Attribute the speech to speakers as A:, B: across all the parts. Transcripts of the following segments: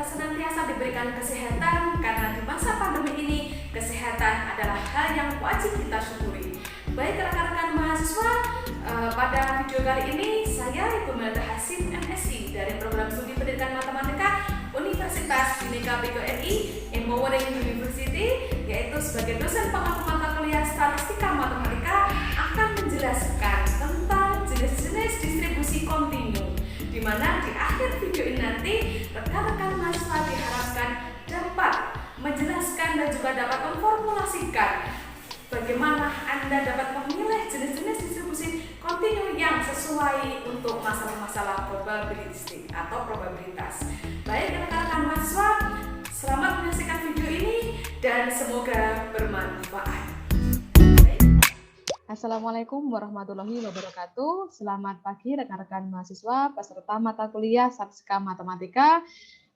A: senantiasa diberikan kesehatan, karena di masa pandemi ini kesehatan adalah hal yang wajib kita syukuri. Baik rekan-rekan mahasiswa, pada video kali ini saya Ibu Melda Hasim MSI dari Program Studi Pendidikan Matematika Universitas Bhinneka PGRI Empowering University, yaitu sebagai dosen pengampu mata kuliah Statistika Matematika, akan menjelaskan tentang jenis-jenis distribusi kontinu, di mana di akhir video ini nanti rekan-rekan mahasiswa diharapkan dapat menjelaskan dan juga dapat memformulasikan bagaimana Anda dapat memilih jenis-jenis distribusi kontinu yang sesuai untuk masalah-masalah probabilistik atau probabilitas. Baik rekan-rekan mahasiswa, selamat menyaksikan video ini dan semoga bermanfaat.
B: Assalamualaikum warahmatullahi wabarakatuh. Selamat pagi rekan-rekan mahasiswa peserta mata kuliah Statistika Matematika,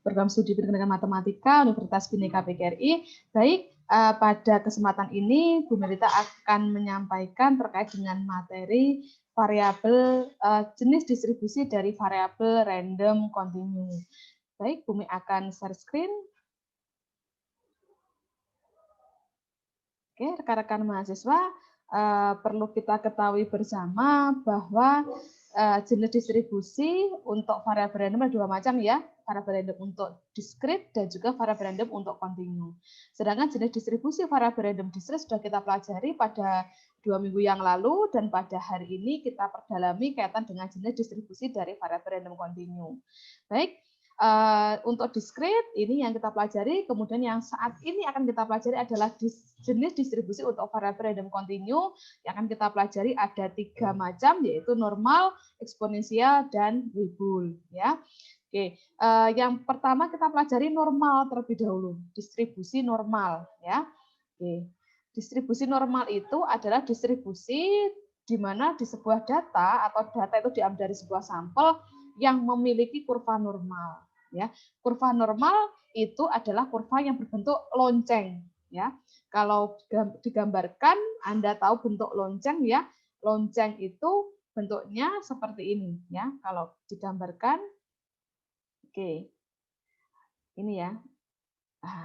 B: Program Studi Pendidikan Matematika Universitas Bhinneka PGRI. Baik, pada kesempatan ini Bu Melita akan menyampaikan terkait dengan materi variabel jenis distribusi dari variabel random kontinu. Baik, Bumi akan share screen. Oke, rekan-rekan mahasiswa, perlu kita ketahui bersama bahwa jenis distribusi untuk variabel random ada dua macam ya, variabel random untuk discrete dan juga variabel random untuk kontinu. Sedangkan jenis distribusi variabel random discrete sudah kita pelajari pada 2 minggu yang lalu, dan pada hari ini kita perdalami kaitan dengan jenis distribusi dari variabel random kontinu. Baik, untuk discrete ini yang kita pelajari, kemudian yang saat ini akan kita pelajari adalah jenis distribusi untuk variabel random kontinu. Yang akan kita pelajari ada 3 macam, yaitu normal, eksponensial, dan Weibull. Ya. Oke, yang pertama kita pelajari normal terlebih dahulu, distribusi normal. Ya. Oke, distribusi normal itu adalah distribusi di mana di sebuah data atau data itu diambil dari sebuah sampel yang memiliki kurva normal. Ya, kurva normal itu adalah kurva yang berbentuk lonceng. Ya, kalau digambarkan, Anda tahu bentuk lonceng ya. Lonceng itu bentuknya seperti ini ya. Kalau digambarkan, oke, ini ya.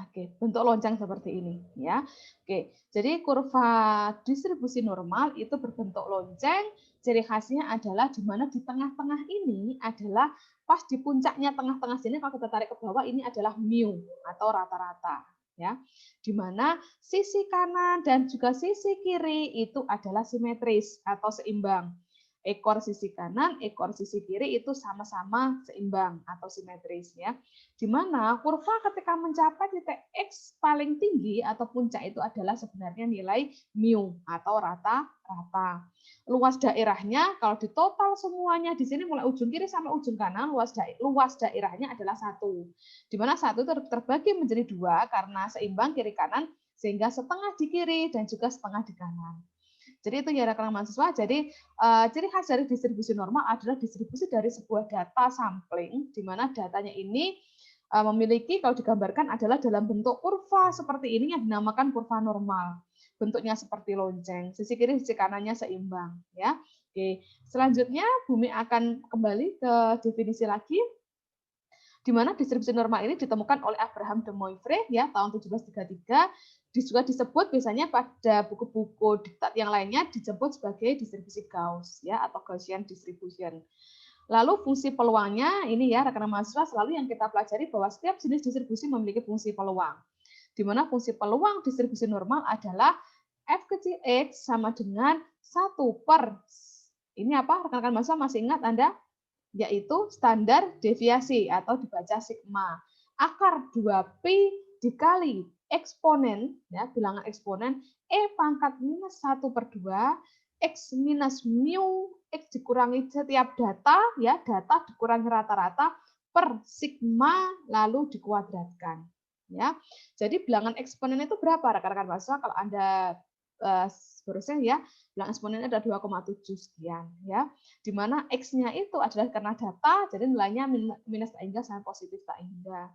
B: Oke, bentuk lonceng seperti ini ya. Oke, jadi kurva distribusi normal itu berbentuk lonceng. Ciri khasnya adalah di mana di tengah-tengah ini adalah pas di puncaknya tengah-tengah sini, kalau kita tarik ke bawah ini adalah mu atau rata-rata ya. Di mana sisi kanan dan juga sisi kiri itu adalah simetris atau seimbang. Ekor sisi kanan, ekor sisi kiri itu sama-sama seimbang atau simetris ya. Di mana kurva ketika mencapai titik X paling tinggi atau puncak itu adalah sebenarnya nilai mu atau rata-rata. Luas daerahnya kalau ditotal semuanya di sini mulai ujung kiri sampai ujung kanan, luas daerahnya adalah 1. Di mana 1 itu terbagi menjadi 2 karena seimbang kiri kanan, sehingga setengah di kiri dan juga setengah di kanan. Jadi itu ya rekan mahasiswa. Jadi ciri khas dari distribusi normal adalah distribusi dari sebuah data sampling, di mana datanya ini memiliki, kalau digambarkan adalah dalam bentuk kurva seperti ini yang dinamakan kurva normal. Bentuknya seperti lonceng, sisi kiri sisi kanannya seimbang ya. Oke, selanjutnya Bumi akan kembali ke definisi lagi, di mana distribusi normal ini ditemukan oleh Abraham de Moivre ya tahun 1733. Juga disebut biasanya pada buku-buku diktat yang lainnya disebut sebagai distribusi Gauss ya atau Gaussian distribution. Lalu fungsi peluangnya ini ya rekan mahasiswa, selalu yang kita pelajari bahwa setiap jenis distribusi memiliki fungsi peluang. Di mana fungsi peluang distribusi normal adalah F kecil X sama dengan 1 per, ini apa rekan-rekan mahasiswa masih ingat Anda? Yaitu standar deviasi atau dibaca sigma. Akar 2pi dikali eksponen, ya, bilangan eksponen, E pangkat minus 1 per 2, X minus mu, X dikurangi setiap data, ya, data dikurangi rata-rata, per sigma, lalu dikuadratkan. Ya. Jadi bilangan eksponen itu berapa, rekan-rekan mahasiswa? Kalau Anda seharusnya ya, bilangan eksponennya ada 2,7 sekian. Ya. Di mana X-nya itu adalah karena data, jadi nilainya minus tak hingga sampai positif tak hingga.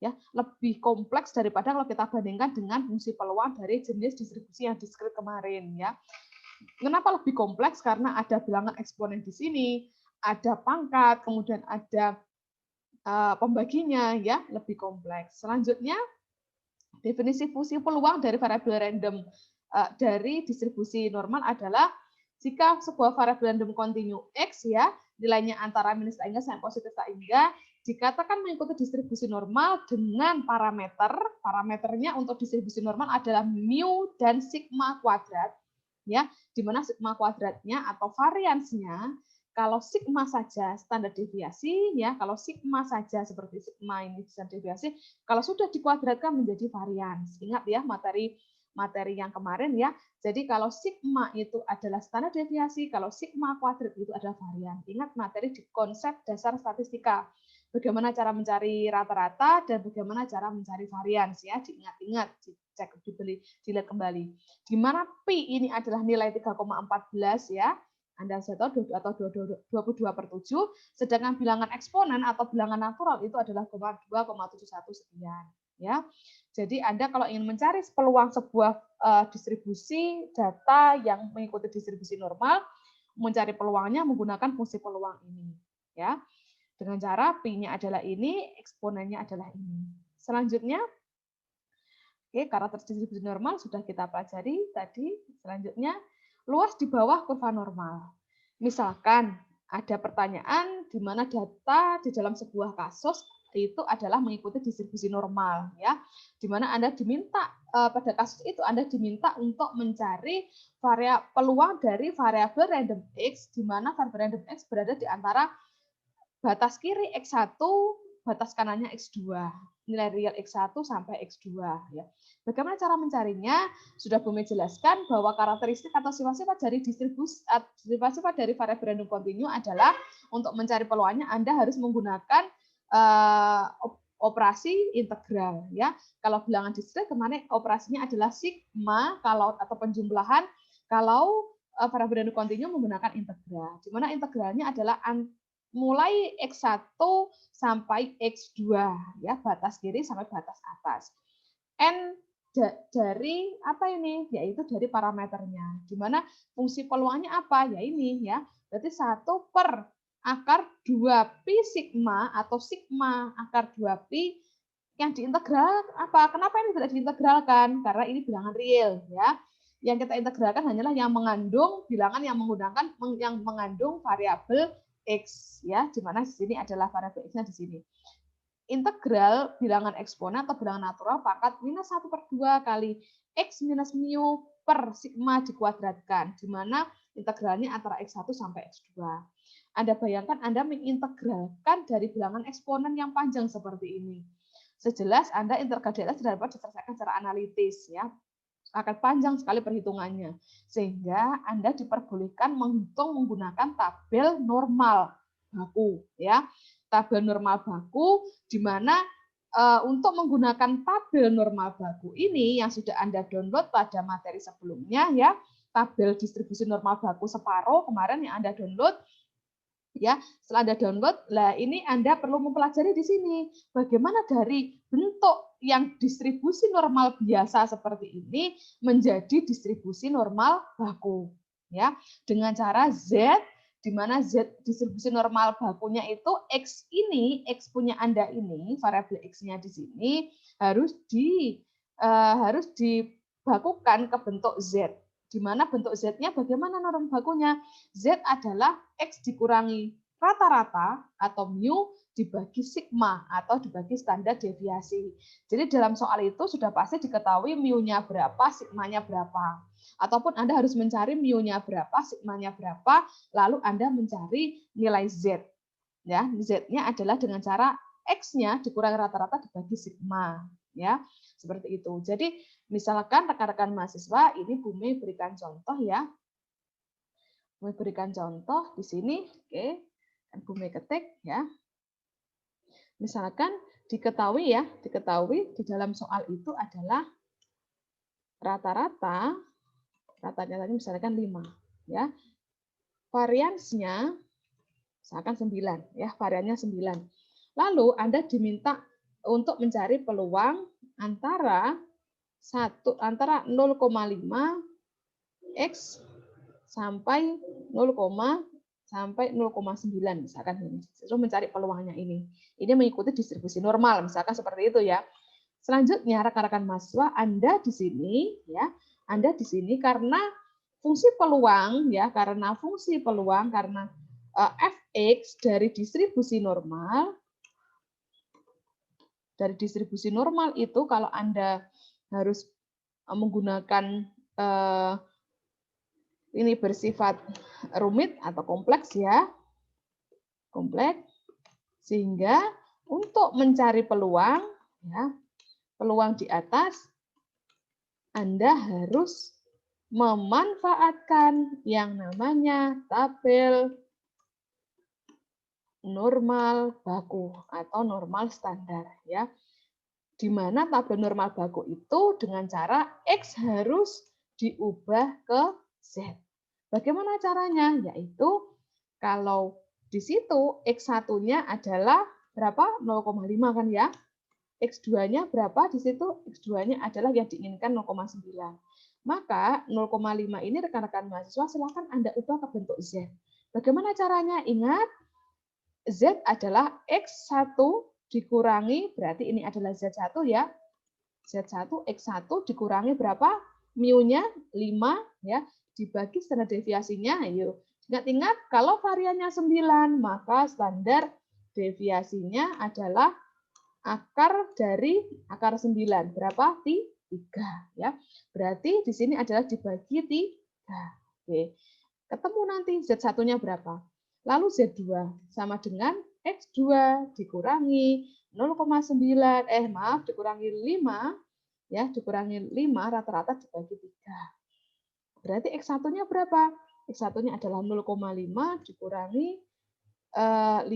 B: Ya, lebih kompleks daripada kalau kita bandingkan dengan fungsi peluang dari jenis distribusi yang diskrit kemarin ya. Kenapa lebih kompleks? Karena ada bilangan eksponen di sini, ada pangkat, kemudian ada pembaginya ya lebih kompleks. Selanjutnya, definisi fungsi peluang dari variabel random dari distribusi normal adalah jika sebuah variabel random kontinu X ya, nilainya antara minus tak hingga sampai positif tak hingga, dikatakan mengikuti distribusi normal dengan parameternya untuk distribusi normal adalah mu dan sigma kuadrat, ya, di mana sigma kuadratnya atau variansnya kalau sigma saja standar deviasi, ya, kalau sigma saja seperti sigma ini standar deviasi, kalau sudah dikuadratkan menjadi varians. Ingat ya materi yang kemarin ya. Jadi kalau sigma itu adalah standar deviasi, kalau sigma kuadrat itu adalah varian. Ingat materi di konsep dasar statistika. Bagaimana cara mencari rata-rata dan bagaimana cara mencari varians ya. Diingat-ingat, dicek, dilihat kembali. Di mana pi ini adalah nilai 3,14 ya. Anda bisa tahu atau 22/7, sedangkan bilangan eksponen atau bilangan natural itu adalah 2,71 sekian. Ya, jadi Anda kalau ingin mencari peluang sebuah distribusi data yang mengikuti distribusi normal, mencari peluangnya menggunakan fungsi peluang ini. Ya, dengan cara pi-nya adalah ini, eksponennya adalah ini. Selanjutnya, oke, karakter distribusi normal sudah kita pelajari tadi. Selanjutnya, luas di bawah kurva normal. Misalkan ada pertanyaan di mana data di dalam sebuah kasus itu adalah mengikuti distribusi normal, ya, di mana Anda diminta pada kasus itu Anda diminta untuk mencari peluang dari variabel random x, di mana variabel random x berada di antara batas kiri x1, batas kanannya x2. Nilai real X1 sampai X2 ya. Bagaimana cara mencarinya? Sudah Bumi jelaskan bahwa karakteristik atau sifat-sifat dari sifat-sifat dari variabel random kontinu adalah untuk mencari peluangnya Anda harus menggunakan operasi integral ya. Kalau bilangan diskret kemarin operasinya adalah sigma kalau atau penjumlahan, kalau variabel random kontinu menggunakan integral. Di mana integralnya adalah mulai X1 sampai X2 ya, batas kiri sampai batas atas. N dari apa ini? Yaitu dari parameternya. Di mana fungsi peluangnya apa? Ya ini ya. Berarti 1 per akar 2 pi sigma atau sigma akar 2 pi yang diintegral apa? Kenapa ini tidak diintegralkan? Karena ini bilangan real ya. Yang kita integralkan hanyalah yang mengandung bilangan yang mengandung variabel X ya, di mana di sini adalah variabel X-nya di sini. Integral bilangan eksponen atau bilangan natural pangkat minus 1/2 kali X minus mu per sigma dikuadratkan, di mana integralnya antara X1 sampai X2. Anda bayangkan Anda mengintegralkan dari bilangan eksponen yang panjang seperti ini. Sejelas Anda integral di atas tidak dapat diselesaikan secara analitis ya. Akan panjang sekali perhitungannya, sehingga Anda diperbolehkan menghitung menggunakan tabel normal baku ya. Tabel normal baku di mana untuk menggunakan tabel normal baku ini yang sudah Anda download pada materi sebelumnya ya, tabel distribusi normal baku separuh kemarin yang Anda download ya. Setelah Anda download, lah ini Anda perlu mempelajari di sini bagaimana dari bentuk yang distribusi normal biasa seperti ini menjadi distribusi normal baku ya, dengan cara Z, di mana Z distribusi normal bakunya itu X ini, X punya Anda ini, variabel X-nya di sini harus dibakukan ke bentuk Z. Di mana bentuk Z-nya bagaimana norma bakunya? Z adalah X dikurangi rata-rata atau mu dibagi sigma atau dibagi standar deviasi. Jadi dalam soal itu sudah pasti diketahui mu-nya berapa, sigmanya berapa. Ataupun Anda harus mencari mu-nya berapa, sigmanya berapa, lalu Anda mencari nilai Z. Ya, Z-nya adalah dengan cara X-nya dikurangi rata-rata dibagi sigma. Ya, seperti itu. Jadi misalkan rekan-rekan mahasiswa, ini Bumi berikan contoh ya. Bumi berikan contoh di sini, oke. Dan Bumi ketik ya. Misalkan diketahui di dalam soal itu adalah rata-rata, ratanya tadi misalkan 5 ya. Variansnya misalkan 9 ya, variannya 9. Lalu Anda diminta untuk mencari peluang antara 0,5 X sampai 0,1 sampai 0,9 misalkan ini. Terus mencari peluangnya ini. Ini mengikuti distribusi normal, misalkan seperti itu ya. Selanjutnya rekan-rekan mahasiswa, Anda di sini ya, Anda di sini karena fungsi peluang ya, karena fx dari distribusi normal itu kalau Anda harus menggunakan ini bersifat rumit atau kompleks ya. Kompleks. Sehingga untuk mencari peluang ya, peluang di atas Anda harus memanfaatkan yang namanya tabel normal baku atau normal standar ya. Di mana tabel normal baku itu dengan cara X harus diubah ke Z. Bagaimana caranya? Yaitu kalau di situ X1-nya adalah berapa? 0,5 kan ya. X2-nya berapa di situ? X2-nya adalah yang diinginkan 0,9. Maka 0,5 ini rekan-rekan mahasiswa silakan Anda ubah ke bentuk Z. Bagaimana caranya? Ingat, Z adalah X1 dikurangi, berarti ini adalah Z1 ya. Z1, X1 dikurangi berapa? Mu-nya 5 ya. Dibagi standar deviasinya, ayo. Ingat-ingat, kalau variannya 9, maka standar deviasinya adalah akar dari akar 9. Berapa? 3. Ya. Berarti di sini adalah dibagi 3. Oke. Ketemu nanti Z1-nya berapa? Lalu Z2 sama dengan X2 dikurangi 0,9, dikurangi 5, ya, dikurangi 5 rata-rata dibagi 3. Berarti X1-nya berapa? X1-nya adalah 0,5 dikurangi 5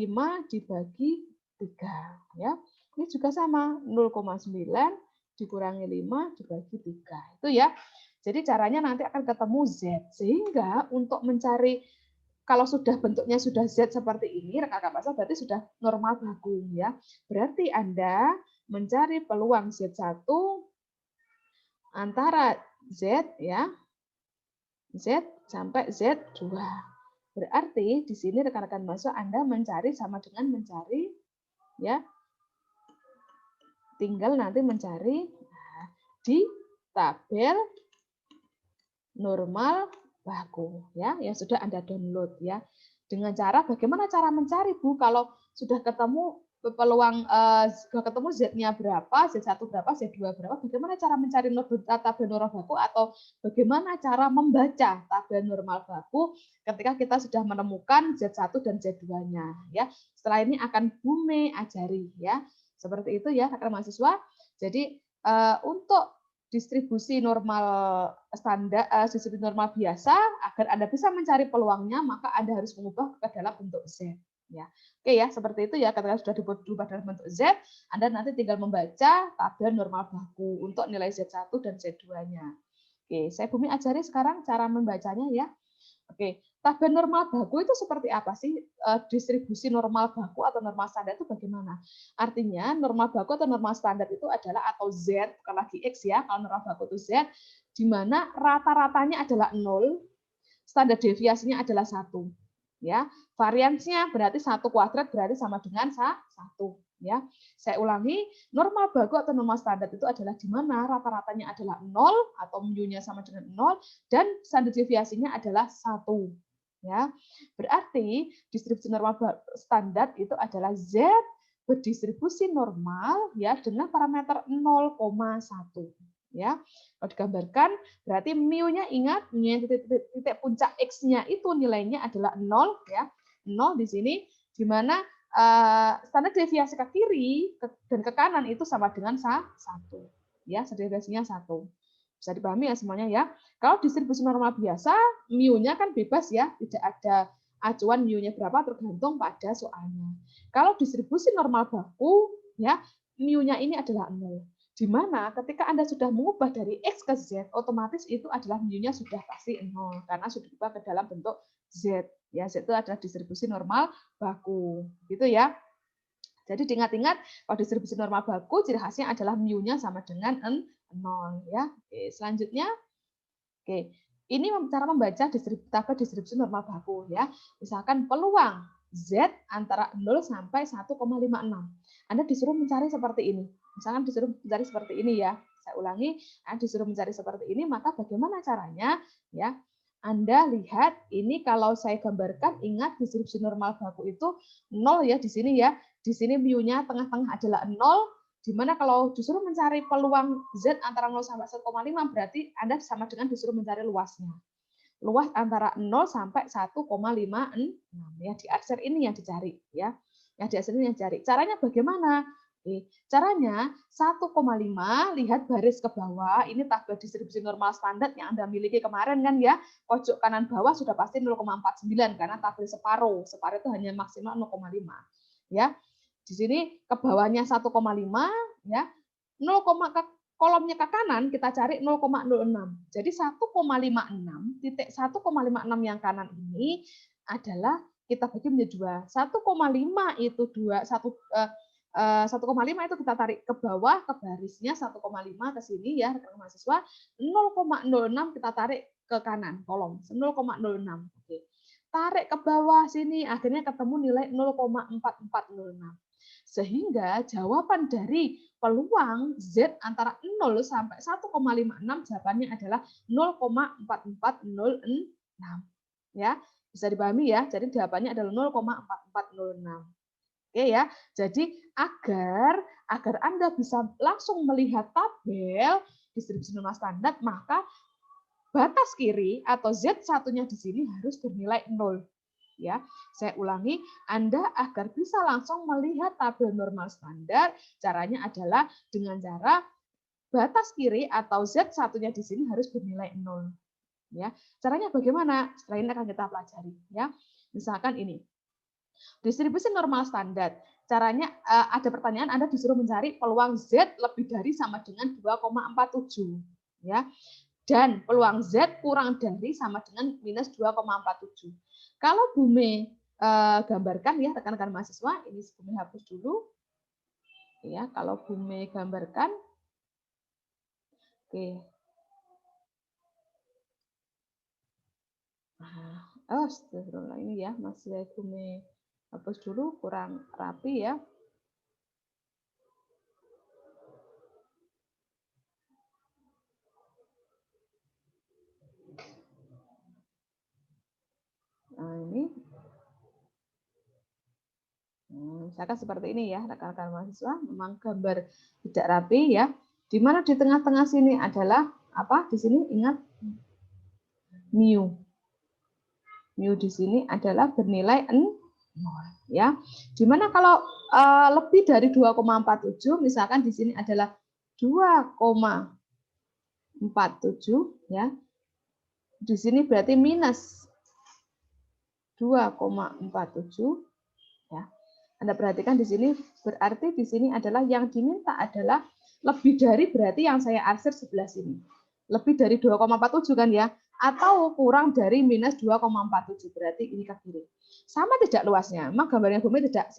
B: dibagi 3. Ya. Ini juga sama, 0,9 dikurangi 5 dibagi 3. Itu ya. Jadi caranya nanti akan ketemu Z. Sehingga untuk mencari, kalau sudah bentuknya sudah Z seperti ini, rekan-rekan mahasiswa berarti sudah normal baku. Ya. Berarti Anda mencari peluang Z1 antara Z ya, Z sampai Z2. Berarti di sini rekan-rekan mahasiswa Anda mencari sama dengan mencari ya. Tinggal nanti mencari di tabel normal baku ya, yang sudah Anda download ya. Dengan cara bagaimana cara mencari Bu kalau sudah ketemu peluang sudah ketemu Z-nya berapa, Z1 berapa, Z2 berapa, bagaimana cara mencari tabel normal baku atau bagaimana cara membaca tabel normal baku ketika kita sudah menemukan Z1 dan Z2-nya ya. Setelah ini akan Bume ajari ya. Seperti itu ya rekan mahasiswa. Jadi untuk distribusi normal standar, distribusi normal biasa, agar Anda bisa mencari peluangnya, maka Anda harus mengubah ke dalam bentuk Z. Ya. Oke ya, seperti itu ya. Ketika sudah diubah dalam bentuk Z, Anda nanti tinggal membaca tabel normal baku untuk nilai Z1 dan Z2-nya. Oke, saya Bumi ajari sekarang cara membacanya ya. Oke, tabel normal baku itu seperti apa sih? Distribusi normal baku atau normal standar itu bagaimana? Artinya normal baku atau normal standar itu adalah atau Z, bukan lagi X ya, kalau normal baku itu Z, di mana rata-ratanya adalah 0, standar deviasinya adalah 1. Ya, variansinya berarti 1 kuadrat berarti sama dengan 1. Ya, saya ulangi, normal baku atau normal standar itu adalah di mana rata-ratanya adalah 0 atau mu-nya sama dengan 0 dan standar deviasinya adalah 1. Ya, berarti distribusi normal standar itu adalah Z berdistribusi normal ya dengan parameter 0,1. Ya, kalau digambarkan berarti mu-nya ingat titik puncak X-nya itu nilainya adalah 0 ya. 0 di sini di mana standar deviasi ke kiri dan ke kanan itu sama dengan 1. Ya, standar deviasinya 1. Bisa dipahami ya semuanya ya. Kalau distribusi normal biasa, mu-nya kan bebas ya, tidak ada acuan mu-nya berapa tergantung pada soalnya. Kalau distribusi normal baku ya, mu-nya ini adalah 0. Di mana ketika Anda sudah mengubah dari X ke Z, otomatis itu adalah mu-nya sudah pasti 0 karena sudah diubah ke dalam bentuk Z. Ya, Z itu adalah distribusi normal baku. Gitu ya. Jadi diingat-ingat kalau distribusi normal baku ciri khasnya adalah mu-nya sama dengan 0 ya. Oke, selanjutnya. Oke. Ini cara membaca tabel distribusi normal baku ya. Misalkan peluang Z antara 0 sampai 1,56. Anda disuruh mencari seperti ini. Misalkan disuruh mencari seperti ini ya. Saya ulangi, Anda disuruh mencari seperti ini, maka bagaimana caranya? Ya, Anda lihat ini kalau saya gambarkan, ingat distribusi normal baku itu 0 ya di sini ya. Di sini mu-nya tengah-tengah adalah 0, di mana kalau disuruh mencari peluang Z antara 0 sampai 1,5 berarti Anda sama dengan disuruh mencari luasnya. Luas antara 0 sampai 1,56 ya, di akser ini yang dicari ya. Yang di akser ini yang dicari. Caranya bagaimana? Caranya 1,5, lihat baris ke bawah, ini tabel distribusi normal standar yang Anda miliki kemarin kan ya, pojok kanan bawah sudah pasti 0,49 karena tabel separuh itu hanya maksimal 0,5 ya. Di sini ke bawahnya 1,5 ya, 0, kolomnya ke kanan kita cari 0,06. Jadi 1,56 titik 1,56 yang kanan ini adalah kita bagi menjadi 2. 1,5 itu 1,5 itu kita tarik ke bawah ke barisnya 1,5 ke sini ya rekan mahasiswa. 0,06 kita tarik ke kanan kolom 0,06. Oke. Tarik ke bawah sini akhirnya ketemu nilai 0,4406. Sehingga jawaban dari peluang Z antara 0 sampai 1,56 jawabannya adalah 0,4406. Ya, bisa dipahami ya. Jadi jawabannya adalah 0,4406. Oke ya. Jadi agar Anda bisa langsung melihat tabel distribusi normal standar, maka batas kiri atau Z1-nya di sini harus bernilai 0. Ya, saya ulangi, Anda agar bisa langsung melihat tabel normal standar, caranya adalah dengan cara batas kiri atau Z1-nya di sini harus bernilai 0. Ya, caranya bagaimana? Setelah ini akan kita pelajari ya. Misalkan ini. Distribusi normal standar. Caranya ada pertanyaan Anda disuruh mencari peluang Z lebih dari sama dengan 2,47 ya. Dan peluang Z kurang dari sama dengan minus 2,47. Kalau Bume gambarkan ya rekan-rekan mahasiswa, ini Bume hapus dulu. Ya, kalau Bume gambarkan. Oke. Oh, astagfirullah ini ya, masih Bume hapus dulu, kurang rapi ya. Nah, ini misalkan seperti ini ya, rekan-rekan mahasiswa, memang gambar tidak rapi ya. Di mana di tengah-tengah sini adalah apa? Di sini ingat mu. Mu di sini adalah bernilai 0 ya. Dimana kalau lebih dari 2,47 misalkan di sini adalah 2,47 ya. Di sini berarti minus 2,47 ya. Anda perhatikan di sini berarti di sini adalah yang diminta adalah lebih dari berarti yang saya arsir sebelah sini. Lebih dari 2,47 kan ya. Atau kurang dari minus 2,47 berarti ini ke kiri. Sama tidak luasnya. Memang gambarnya Bumi tidak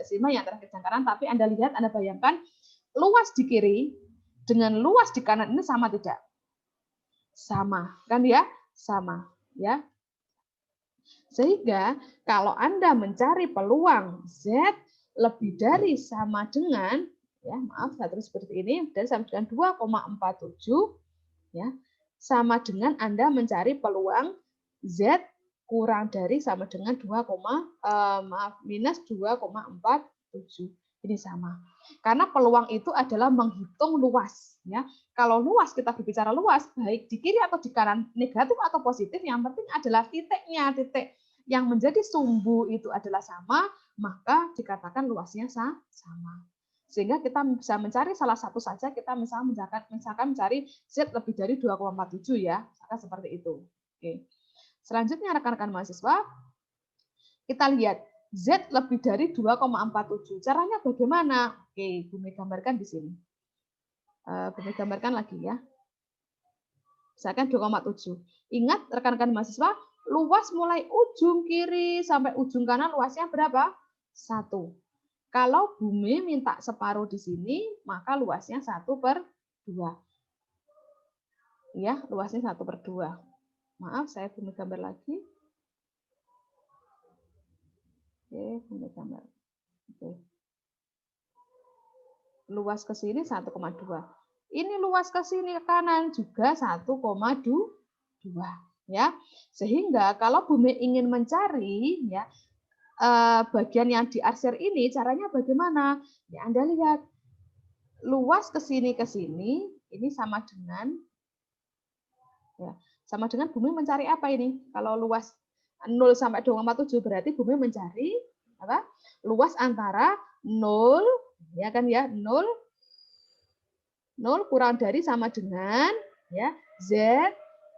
B: simak yang terakhir kanan, tapi Anda lihat, Anda bayangkan luas di kiri dengan luas di kanan ini sama tidak? Sama, kan ya? Sama, ya. Sehingga kalau Anda mencari peluang Z lebih dari sama dengan ya, maaf saya tulis seperti ini, dan sama dengan 2,47 ya. Sama dengan Anda mencari peluang Z kurang dari sama dengan minus 2,47. Ini sama. Karena peluang itu adalah menghitung luas. Ya. Kalau luas, kita berbicara luas, baik di kiri atau di kanan, negatif atau positif, yang penting adalah titiknya. Titik yang menjadi sumbu itu adalah sama, maka dikatakan luasnya sama. Sehingga kita bisa mencari salah satu saja, kita misalkan mencari Z lebih dari 2,47 ya, misalkan seperti itu. Oke. Selanjutnya rekan-rekan mahasiswa, kita lihat Z lebih dari 2,47. Caranya bagaimana? Oke, Bumi gambarkan di sini. Bumi gambarkan lagi ya. Misalkan 2,7. Ingat rekan-rekan mahasiswa, luas mulai ujung kiri sampai ujung kanan luasnya berapa? 1. Kalau Bumi minta separuh di sini, maka luasnya 1/2. Ya, luasnya 1/2. Maaf, saya bumi gambar lagi. Oke, bumi gambar. Oke. Luas ke sini 1,2. Ini luas ke sini ke kanan juga 1,2 ya. Sehingga kalau bumi ingin mencari ya bagian yang diarsir ini caranya bagaimana? Ya Anda lihat luas ke sini ini sama dengan ya, sama dengan bumi mencari apa ini? Kalau luas 0 sampai 2,47 berarti bumi mencari apa? Luas antara 0 ya kan ya, 0 kurang dari sama dengan ya Z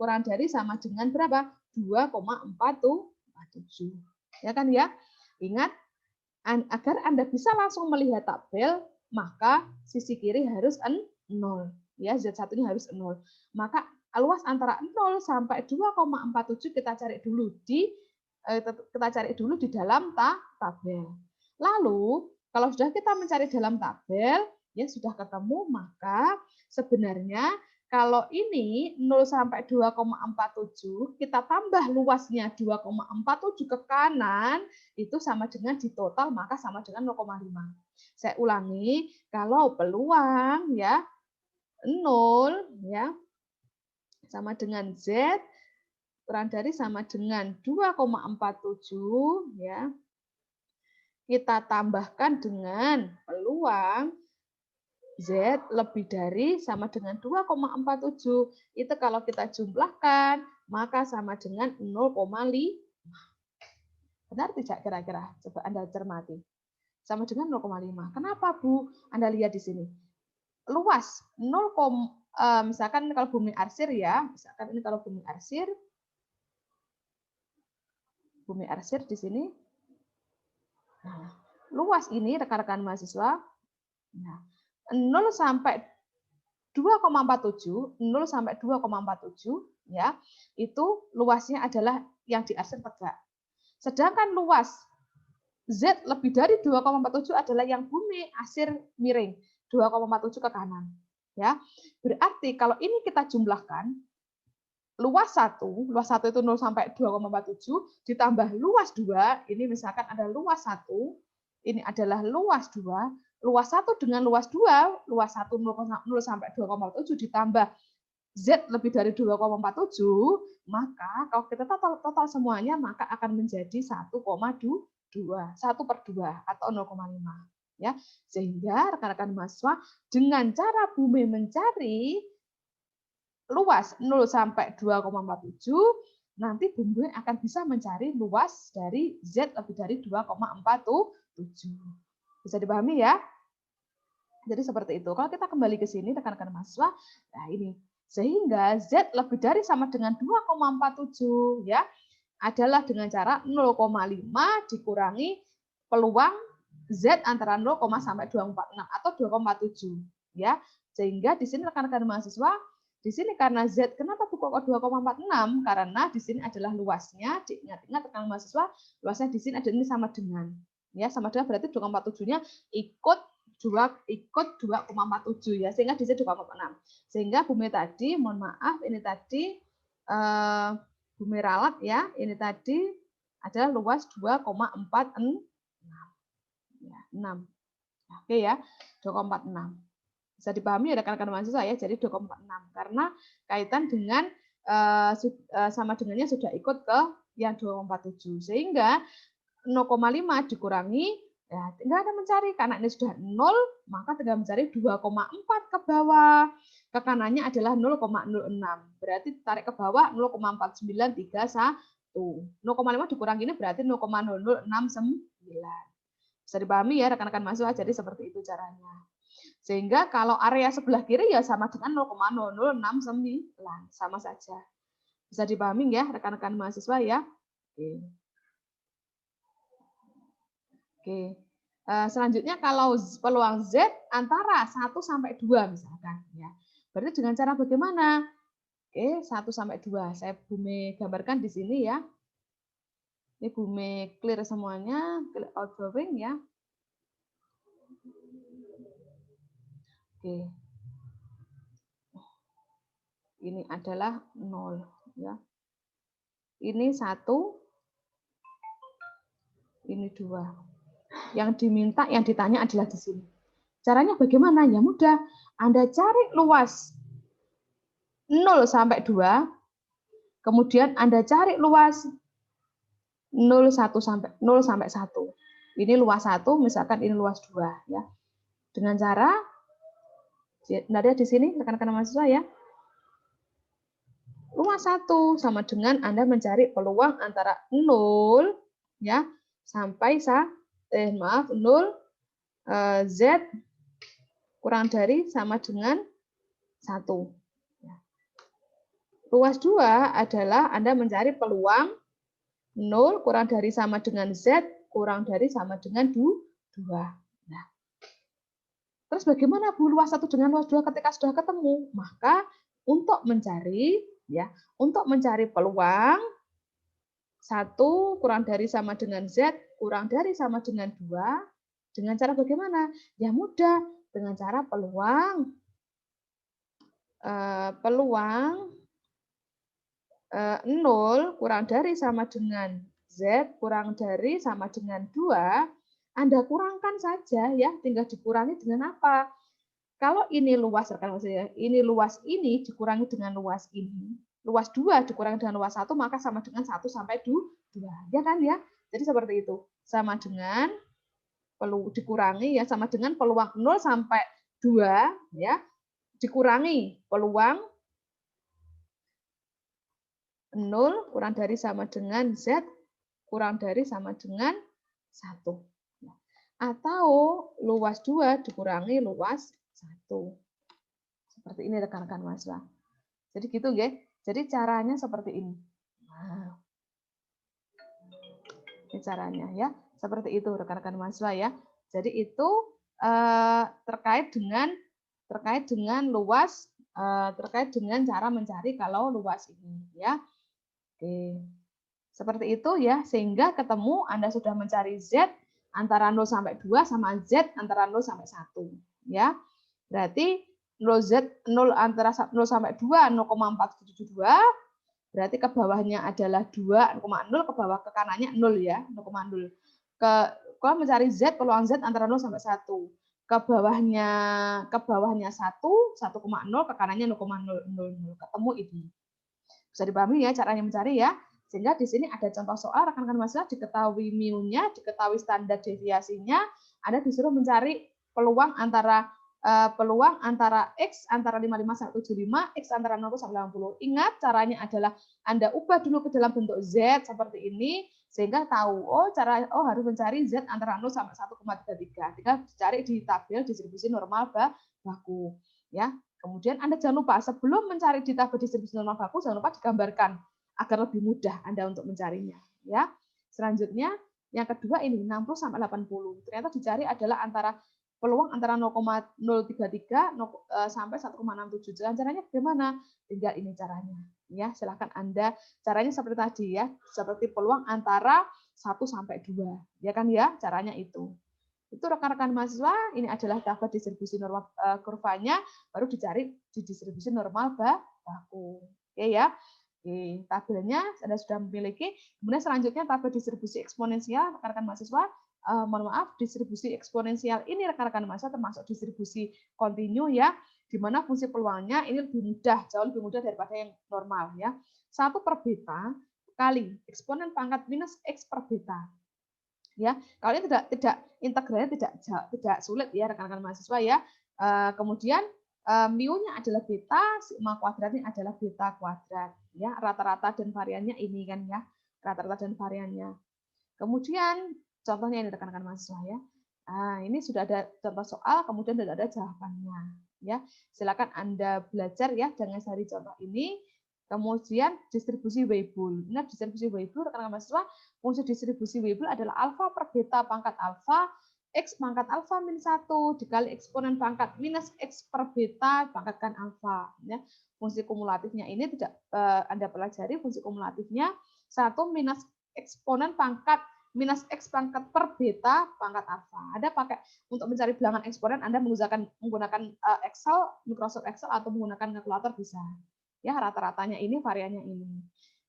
B: kurang dari sama dengan berapa? 2,47. Ya kan ya? Ingat agar Anda bisa langsung melihat tabel, maka sisi kiri harus 0. Ya, Z1-nya harus 0. Maka luas antara 0 sampai 2,47 kita cari dulu di dalam tabel. Lalu, kalau sudah kita mencari dalam tabel, ya sudah ketemu, maka sebenarnya kalau ini 0 sampai 2,47, kita tambah luasnya 2,47 ke kanan, itu sama dengan di total, maka sama dengan 0,5. Saya ulangi, kalau peluang ya 0 ya sama dengan Z kurang dari sama dengan 2,47 ya. Kita tambahkan dengan peluang Z lebih dari sama dengan 2,47. Itu kalau kita jumlahkan, maka sama dengan 0,5. Benar tidak kira-kira? Coba Anda cermati. Sama dengan 0,5. Kenapa, Bu? Anda lihat di sini. Luas 0, misalkan kalau bumi arsir ya, misalkan ini kalau bumi arsir di sini. Nah, luas ini rekan-rekan mahasiswa. Nah, 0 sampai 2,47, 0 sampai 2,47 ya, itu luasnya adalah yang diarsir tegak. Sedangkan luas Z lebih dari 2,47 adalah yang bumi arsir miring, 2,47 ke kanan. Ya. Berarti kalau ini kita jumlahkan, luas 1 itu 0 sampai 2,47 ditambah luas 2, ini misalkan ada luas 1, ini adalah luas 2, luas 1 dengan luas 2, luas 1 0 sampai 2,7 ditambah Z lebih dari 2,47, maka kalau kita total semuanya maka akan menjadi 1,2, 1/2 atau 0,5. Ya, sehingga rekan-rekan mahasiswa dengan cara bumi mencari luas 0 sampai 2,47, nanti bumi akan bisa mencari luas dari Z lebih dari 2,47. Bisa dipahami ya? Jadi seperti itu. Kalau kita kembali ke sini, rekan-rekan mahasiswa, nah ini. Sehingga Z lebih dari sama dengan 2,47 ya, adalah dengan cara 0,5 dikurangi peluang Z antara 0, sampai 246 atau 2,47 ya. Sehingga di sini rekan-rekan mahasiswa, di sini karena Z kenapa bukan 2,46? Karena di sini adalah luasnya, diingat-ingat rekan mahasiswa, luasnya di sini ada ini sama dengan ya, sama dengan berarti 2,47-nya ikut 2,47 ya, sehingga di sini 2,46. Sehingga bumi tadi, mohon maaf, ini tadi bumi ralat ya, ini tadi adalah luas 2,46. Ya, 6. Oke ya, 2,46. Bisa dipahami ya rekan-rekan mahasiswa ya, jadi 2,46 karena kaitan dengan sama dengannya sudah ikut ke yang 2,47 sehingga 0,5 dikurangi ya tinggal Anda mencari karena ini sudah 0 maka tinggal mencari 2,4 ke bawah. Ke kanannya adalah 0,06. Berarti tarik ke bawah 0,4931. 0,5 dikurangi ini berarti 0,0069. Bisa dipahami ya rekan-rekan mahasiswa, jadi seperti itu caranya. Sehingga kalau area sebelah kiri ya sama dengan 0,0069, sama saja. Bisa dipahami ya rekan-rekan mahasiswa ya. Oke. Oke. Selanjutnya kalau peluang Z antara 1 sampai 2 misalkan ya. Berarti dengan cara bagaimana? Oke, 1 sampai 2. Saya bumi gambarkan di sini ya. Ini bumi clear semuanya, clear out drawing ya. Oke. Ini adalah 0 ya. ini 1, ini 2. Yang diminta, yang ditanya adalah di sini. Caranya bagaimana? Ya mudah. Anda cari luas 0 sampai 2, kemudian Anda cari luas 0 sampai 1. Ini luas 1, misalkan ini luas 2 ya. Dengan cara ada di sini rekan-rekan mahasiswa ya. Luas 1 sama dengan Anda mencari peluang antara 0 ya sampai 0 Z kurang dari sama dengan 1. Luas 2 adalah Anda mencari peluang 0 kurang dari sama dengan Z kurang dari sama dengan 2. Nah, terus bagaimana Bu luas 1 dengan luas 2 ketika sudah ketemu? Maka untuk mencari peluang 1 kurang dari sama dengan Z kurang dari sama dengan 2 dengan cara bagaimana? Ya mudah, dengan cara peluang 0 kurang dari sama dengan Z kurang dari sama dengan 2, Anda kurangkan saja ya, tinggal dikurangi dengan apa? Kalau ini luas, rekan saya, ini luas ini dikurangi dengan luas ini. Luas 2 dikurangi dengan luas 1, maka sama dengan 1 sampai 2. Ya kan ya? Jadi seperti itu. Sama dengan dikurangi ya, sama dengan peluang 0 sampai 2 ya, dikurangi peluang 0 kurang dari sama dengan Z kurang dari sama dengan 1. Atau luas 2 dikurangi luas 1. Seperti ini rekan-rekan mahasiswa. Jadi gitu ya. Jadi caranya seperti ini. Nah, ini caranya ya. Seperti itu rekan-rekan mahasiswa ya. Jadi itu terkait dengan luas, terkait dengan cara mencari kalau luas ini ya. Oke. Seperti itu ya, sehingga ketemu Anda sudah mencari Z antara 0 sampai 2 sama Z antara 0 sampai 1 ya. Berarti 0 antara 0 sampai 2 0,472, berarti ke bawahnya adalah 2,0, ke bawah ke kanannya 0 ya, 0,0. Kalau mencari Z, peluang Z antara 0 sampai 1. Ke bawahnya 1, 1,0, ke kanannya 0,000. Ketemu ini. Bisa dipahami ya caranya mencari ya. Sehingga di sini ada contoh soal, rekan-rekan mahasiswa diketahui mu-nya, diketahui standar deviasinya, Anda disuruh mencari peluang antara X antara 55175, X antara 0 sampai 80. Ingat caranya adalah Anda ubah dulu ke dalam bentuk Z seperti ini, sehingga tahu harus mencari Z antara 0 sampai 1,33. Tinggal dicari di tabel distribusi normal baku ya. Kemudian Anda jangan lupa sebelum mencari di tabel distribusi normal baku, jangan lupa digambarkan agar lebih mudah Anda untuk mencarinya ya. Selanjutnya yang kedua ini 60 sampai 80. Ternyata dicari adalah peluang antara 0,033 sampai 1,67. Caranya bagaimana? Tinggal ini caranya ya. Silakan Anda caranya seperti tadi ya, seperti peluang antara 1 sampai 2. Ya kan ya, caranya itu. Itu rekan-rekan mahasiswa, ini adalah tabel distribusi normal kurvanya, baru dicari di distribusi normal baku. Oke ya. Oke, tabelnya Anda sudah memiliki. Kemudian selanjutnya tabel distribusi eksponensial, rekan-rekan mahasiswa, mohon maaf, distribusi eksponensial ini rekan-rekan mahasiswa termasuk distribusi kontinu ya, di mana fungsi peluangnya ini lebih mudah, jauh lebih mudah daripada yang normal ya. 1 per beta kali eksponen pangkat minus X per beta. Ya, kalau ini tidak integralnya tidak sulit ya rekan-rekan mahasiswa ya. Kemudian mu-nya adalah beta, sigma kuadratnya adalah beta kuadrat ya, rata-rata dan variannya ini kan ya, rata-rata dan variannya. Kemudian contohnya ini rekan-rekan mahasiswa ya. Nah, ini sudah ada contoh soal, kemudian sudah ada jawabannya ya. Silakan Anda belajar ya dengan dari contoh ini. Kemudian distribusi Weibull. Nah, distribusi Weibull rekan-rekan mahasiswa, fungsi distribusi Weibull adalah alfa per beta pangkat alfa X pangkat alfa min 1 dikali eksponen pangkat minus X per beta pangkatkan alfa. Ya. Fungsi kumulatifnya ini tidak Anda pelajari, fungsi kumulatifnya 1 minus eksponen pangkat minus X pangkat per beta pangkat alfa. Ada pakai untuk mencari bilangan eksponen Anda menggunakan Excel, Microsoft Excel atau menggunakan kalkulator bisa. Ya, rata-ratanya ini, variannya ini.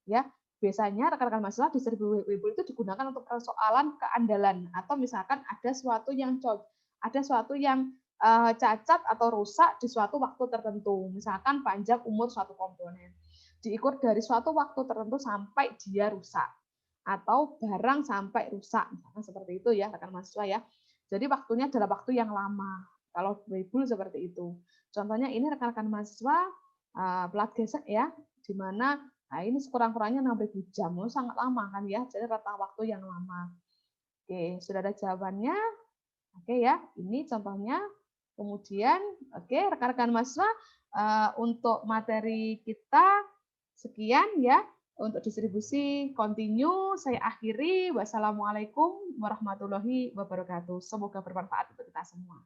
B: Ya. biasanya rekan-rekan mahasiswa distribusi Weibo itu digunakan untuk persoalan keandalan atau misalkan ada suatu yang cacat atau rusak di suatu waktu tertentu, misalkan panjang umur suatu komponen, diukur dari suatu waktu tertentu sampai dia rusak, atau barang sampai rusak, misalkan seperti itu ya rekan mahasiswa ya. Jadi waktunya adalah waktu yang lama. Kalau Weibo seperti itu. Contohnya ini rekan-rekan mahasiswa pelat gesek ya, di mana ini sekurang-kurangnya 6.000 jam, sangat lama kan ya, jadi rentang waktu yang lama. Oke, sudah ada jawabannya. Oke ya, ini contohnya. Kemudian, oke rekan-rekan mahasiswa, untuk materi kita sekian ya. Untuk distribusi continue, saya akhiri. Wassalamualaikum warahmatullahi wabarakatuh. Semoga bermanfaat untuk kita semua.